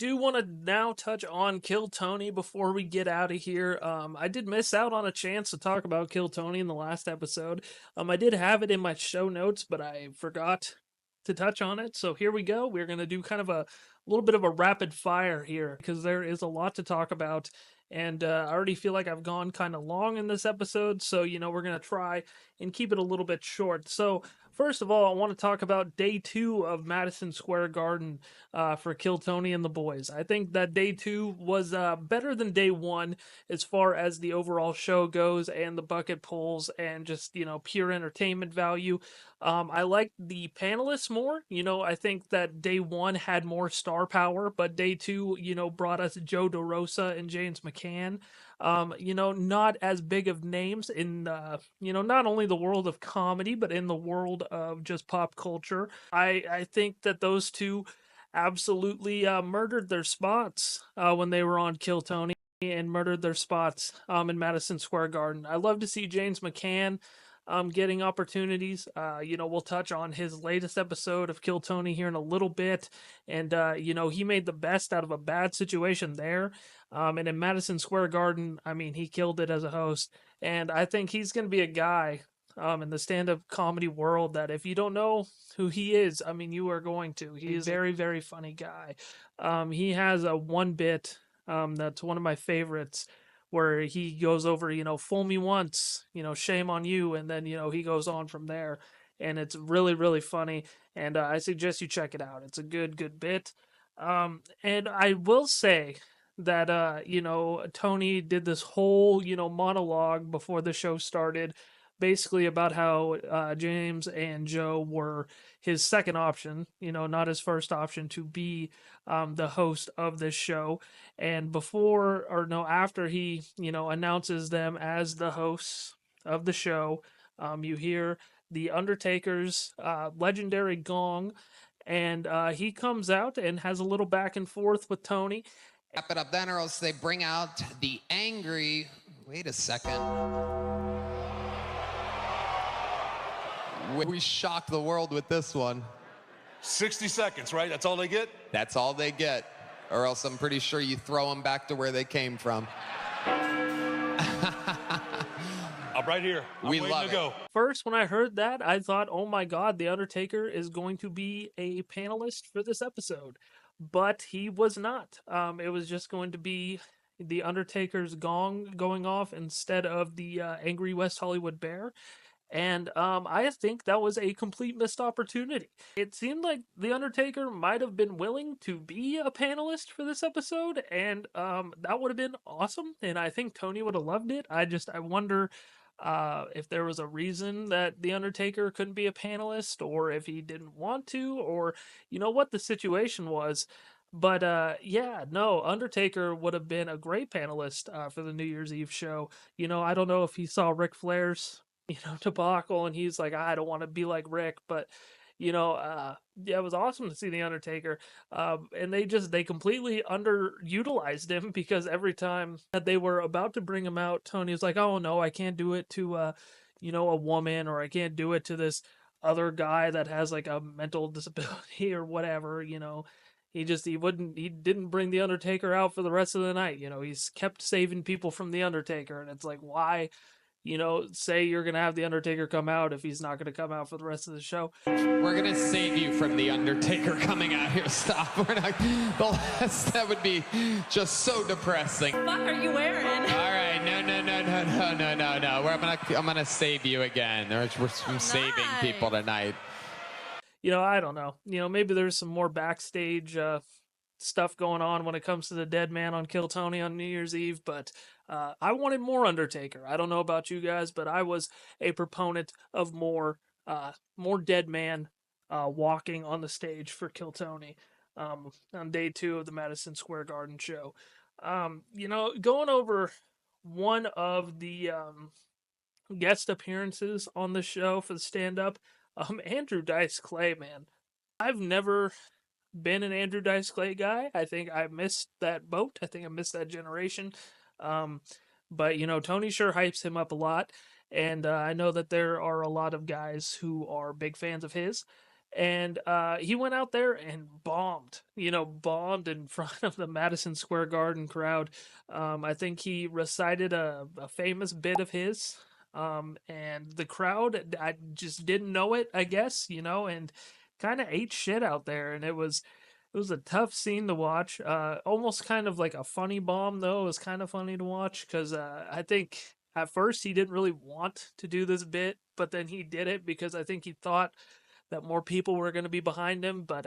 do want to now touch on Kill Tony before we get out of here. I did miss out on a chance to talk about Kill Tony in the last episode. I did have it in my show notes, but I forgot to touch on it. So here we go. We're going to do kind of a little bit of a rapid fire here because there is a lot to talk about. And I already feel like I've gone kind of long in this episode. So, we're going to try and keep it a little bit short. So, first of all, I want to talk about day 2 of Madison Square Garden for Kill Tony and the boys. I think that day 2 was better than day 1 as far as the overall show goes and the bucket pulls and just, pure entertainment value. I liked the panelists more. I think that day 1 had more star power, but day 2, brought us Joe Derosa and James McCann. Not as big of names in, not only the world of comedy, but in the world of just pop culture. I think that those two absolutely murdered their spots when they were on Kill Tony and murdered their spots in Madison Square Garden. I love to see James McCann getting opportunities. We'll touch on his latest episode of Kill Tony here in a little bit. And, he made the best out of a bad situation there. And in Madison Square Garden, I mean, he killed it as a host. And I think he's going to be a guy in the stand-up comedy world that if you don't know who he is, I mean, you are going to. He is a very, very funny guy. He has a one bit that's one of my favorites where he goes over, fool me once, shame on you. And then, he goes on from there. And it's really, really funny. And I suggest you check it out. It's a good, good bit. And I will say that, Tony did this whole, monologue before the show started, basically about how James and Joe were his second option, not his first option to be the host of this show. And after he, announces them as the hosts of the show, you hear the Undertaker's legendary gong, and he comes out and has a little back and forth with Tony. Wrap it up then, or else they bring out the angry... Wait a second. We shock the world with this one. 60 seconds, right? That's all they get? That's all they get. Or else I'm pretty sure you throw them back to where they came from. I'm right here. I'm waiting to go. First, when I heard that, I thought, oh my God, The Undertaker is going to be a panelist for this episode. But he was not. It was just going to be The Undertaker's gong going off instead of the angry West Hollywood Bear. And I think that was a complete missed opportunity. It seemed like The Undertaker might have been willing to be a panelist for this episode, and that would have been awesome, and I think Tony would have loved it. I wonder if there was a reason that The Undertaker couldn't be a panelist, or if he didn't want to, or what the situation was. But Undertaker would have been a great panelist for the New Year's Eve show. I don't know if he saw Ric Flair's debacle and he's like, I don't want to be like Rick, but it was awesome to see The Undertaker. And they completely underutilized him, because every time that they were about to bring him out, Tony was like, oh no, I can't do it to a woman, or I can't do it to this other guy that has like a mental disability or whatever. He didn't bring The Undertaker out for the rest of the night. He's kept saving people from The Undertaker, and it's like, why say you're going to have The Undertaker come out if he's not going to come out for the rest of the show? We're going to save you from The Undertaker coming out here. Stop. We're not. That would be just so depressing. What the fuck are you wearing? All right. No. I'm going to save you again. I'm saving people tonight. I don't know. Maybe there's some more backstage stuff going on when it comes to the dead man on Kill Tony on New Year's Eve, but I wanted more Undertaker. I don't know about you guys, but I was a proponent of more dead man walking on the stage for Kill Tony on day 2 of the Madison Square Garden show. Going over one of the guest appearances on the show for the stand-up, Andrew Dice Clay, man. I've never been an Andrew Dice Clay guy. I think I missed that boat. I think I missed that generation. But Tony sure hypes him up a lot, and I know that there are a lot of guys who are big fans of his. And he went out there and bombed, bombed in front of the Madison Square Garden crowd. I think he recited a famous bit of his, and the crowd, I just didn't know it, I guess, and kind of ate shit out there. And it was a tough scene to watch. Almost kind of like a funny bomb, though. It was kind of funny to watch because I think at first he didn't really want to do this bit, but then he did it because I think he thought that more people were going to be behind him, but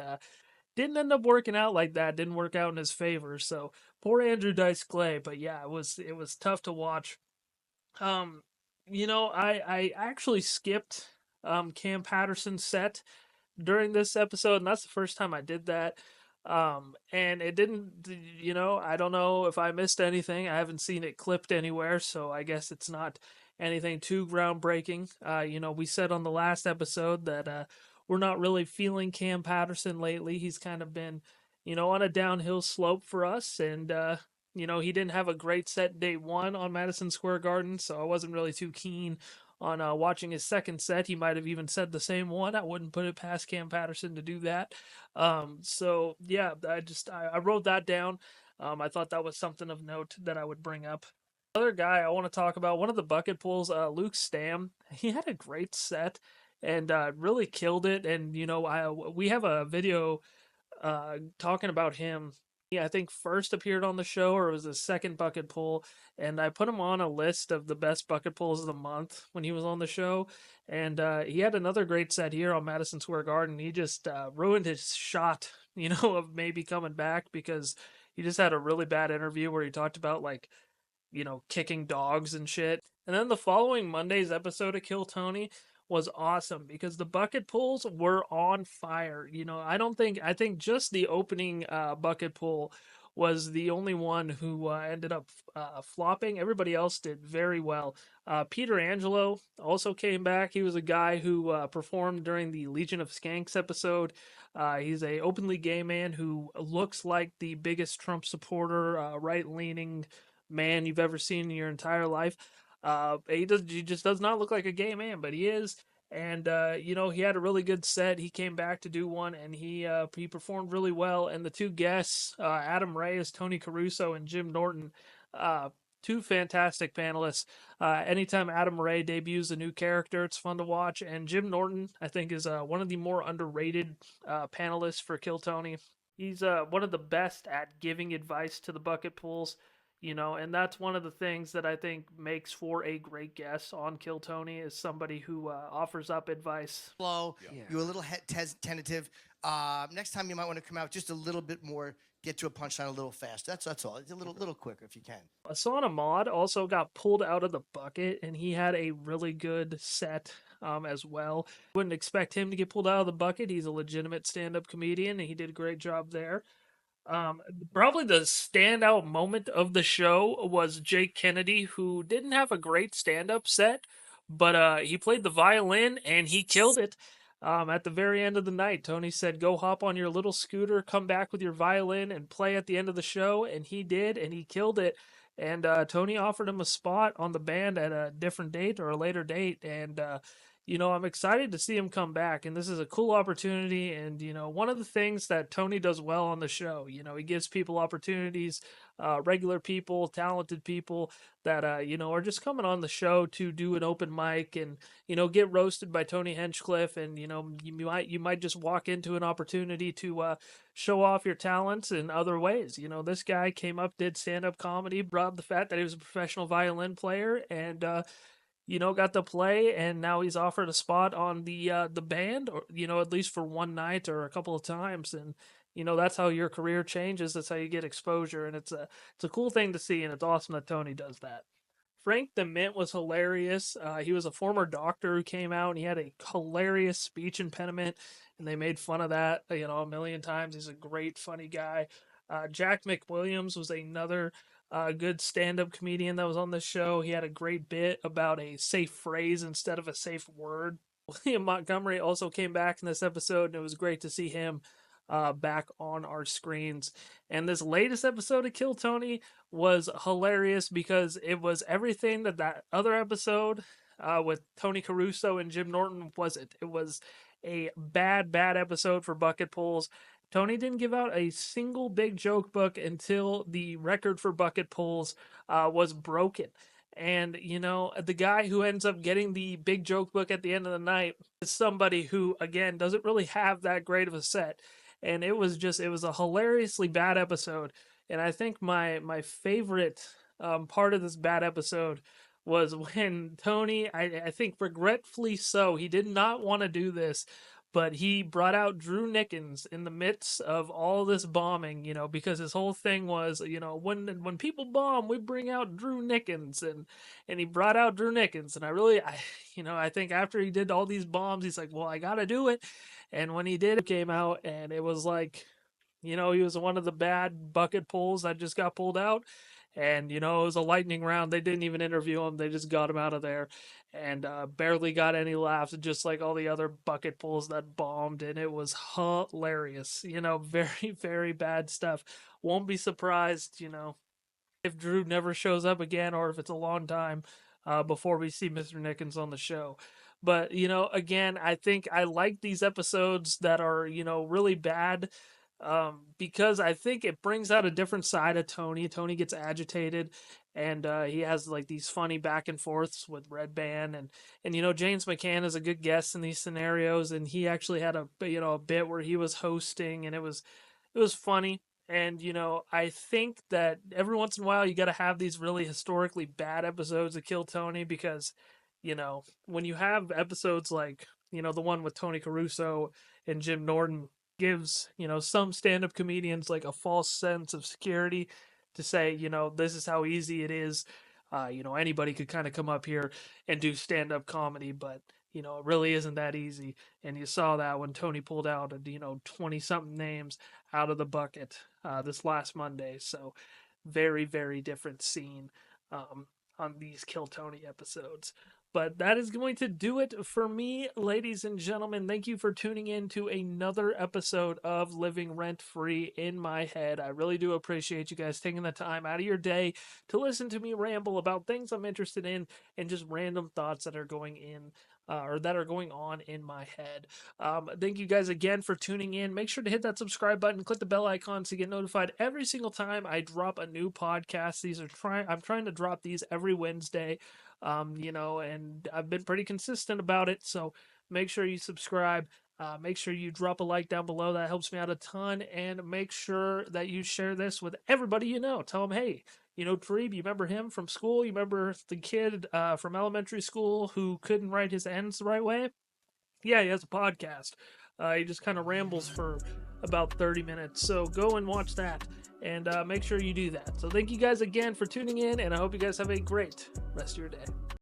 didn't end up working out like that. Didn't work out in his favor. So poor Andrew Dice Clay. But yeah, it was tough to watch. Um, I actually skipped Kam Patterson's set during this episode, and that's the first time I did that. And it didn't, I don't know if I missed anything. I haven't seen it clipped anywhere, so I guess it's not anything too groundbreaking. We said on the last episode that we're not really feeling Kam Patterson lately. He's kind of been, on a downhill slope for us, and he didn't have a great set day one on Madison Square Garden, so I wasn't really too keen on watching his second set. He might have even said the same one. I wouldn't put it past Kam Patterson to do that. So yeah, I wrote that down. I thought that was something of note that I would bring up. Another guy I want to talk about, one of the bucket pulls, Luke Stamm. He had a great set and really killed it. And we have a video talking about him. Yeah, I think first appeared on the show, or it was the second bucket pull, and I put him on a list of the best bucket pulls of the month when he was on the show. And he had another great set here on Madison Square Garden. He just ruined his shot, of maybe coming back, because he just had a really bad interview where he talked about like kicking dogs and shit. And then the following Monday's episode of Kill Tony was awesome because the bucket pulls were on fire. I think just the opening bucket pull was the only one who ended up flopping. Everybody else did very well. Peter Angelo also came back. He was a guy who performed during the Legion of Skanks episode. He's a openly gay man who looks like the biggest Trump supporter, right-leaning man you've ever seen in your entire life. He just does not look like a gay man, but he is. And he had a really good set. He came back to do one, and he performed really well. And the two guests, Adam Ray as Tony CARUSO and Jim Norton, two fantastic panelists. Anytime Adam Ray debuts a new character, it's fun to watch. And Jim Norton, I think, is one of the more underrated panelists for Kill Tony. He's one of the best at giving advice to the bucket pools, and that's one of the things that I think makes for a great guest on Kill Tony, is somebody who offers up advice. Slow, you're a little tentative. Next time you might want to come out just a little bit more, get to a punchline a little fast. That's all. It's a little quicker if you can. Asana Mod also got pulled out of the bucket, and he had a really good set as well. Wouldn't expect him to get pulled out of the bucket. He's a legitimate stand-up comedian, and he did a great job there. Probably the standout moment of the show was Jake Kennedy, who didn't have a great stand-up set, but he played the violin and he killed it. At the very end of the night, Tony said, "Go hop on your little scooter, come back with your violin, and play at the end of the show." And he did, and he killed it. And Tony offered him a spot on the band at a different date or a later date, and I'm excited to see him come back, and this is a cool opportunity. And, one of the things that Tony does well on the show, he gives people opportunities, regular people, talented people that, are just coming on the show to do an open mic and, get roasted by Tony Hinchcliffe. And, you might just walk into an opportunity to show off your talents in other ways. This guy came up, did stand-up comedy, brought the fact that he was a professional violin player, and, got to play, and now he's offered a spot on the band, or at least for one night or a couple of times. And that's how your career changes. That's how you get exposure, and it's a cool thing to see, and it's awesome that Tony does that. Frank the Mint was hilarious. He was a former doctor who came out, and he had a hilarious speech impediment, and they made fun of that a million times. He's a great, funny guy. Jack McWilliams was another good stand-up comedian that was on the show. He had a great bit about a safe phrase instead of a safe word. William Montgomery also came back in this episode, and it was great to see him back on our screens. And this latest episode of Kill Tony was hilarious because it was everything that other episode with Tony CARUSO and Jim Norton wasn't. It was a bad episode for bucket pulls. Tony didn't give out a single big joke book until the record for bucket pulls was broken. And, you know, the guy who ends up getting the big joke book at the end of the night is somebody who, again, doesn't really have that great of a set. And it was a hilariously bad episode. And I think my favorite part of this bad episode was when Tony, I think regretfully so, he did not want to do this, but he brought out Drew Nickens in the midst of all this bombing, you know, because his whole thing was, you know, when people bomb, we bring out Drew Nickens, and he brought out Drew Nickens, and I think after he did all these bombs, he's like, well, I gotta do it, and when he did, it came out, and it was like, you know, he was one of the bad bucket pulls that just got pulled out. And, you know, it was a lightning round. They didn't even interview him. They just got him out of there and barely got any laughs, just like all the other bucket pulls that bombed. And it was hilarious. You know, very, very bad stuff. Won't be surprised, you know, if Drew never shows up again or if it's a long time before we see Mr. Nickens on the show. But, you know, again, I think I like these episodes that are, you know, really bad. Because I think it brings out a different side of Tony. Tony gets agitated, and he has like these funny back and forths with Red Band, and you know, James McCann is a good guest in these scenarios, and he actually had a bit where he was hosting, and it was funny. And you know, I think that every once in a while you got to have these really historically bad episodes of Kill Tony, because you know, when you have episodes like, you know, the one with Tony CARUSO and Jim Norton, gives, you know, some stand-up comedians like a false sense of security to say, you know, this is how easy it is. You know, anybody could kind of come up here and do stand-up comedy, but you know, it really isn't that easy. And you saw that when Tony pulled out, you know, 20-something names out of the bucket this last Monday. So very, very different scene on these Kill Tony episodes. But that is going to do it for me, ladies and gentlemen. Thank you for tuning in to another episode of Living Rent Free in My Head. I really do appreciate you guys taking the time out of your day to listen to me ramble about things I'm interested in and just random thoughts that are going in or that are going on in my head. Thank you guys again for tuning in. Make sure to hit that subscribe button, click the bell icon to get notified every single time I drop a new podcast. I'm trying to drop these every Wednesday. You know, and I've been pretty consistent about it. So make sure you subscribe. Make sure you drop a like down below. That helps me out a ton. And make sure that you share this with everybody you know. Tell them, hey, you know, Treeb, you remember him from school? You remember the kid from elementary school who couldn't write his ends the right way? Yeah, he has a podcast. He just kind of rambles for about 30 minutes. So go and watch that. And make sure you do that. So thank you guys again for tuning in, and I hope you guys have a great rest of your day.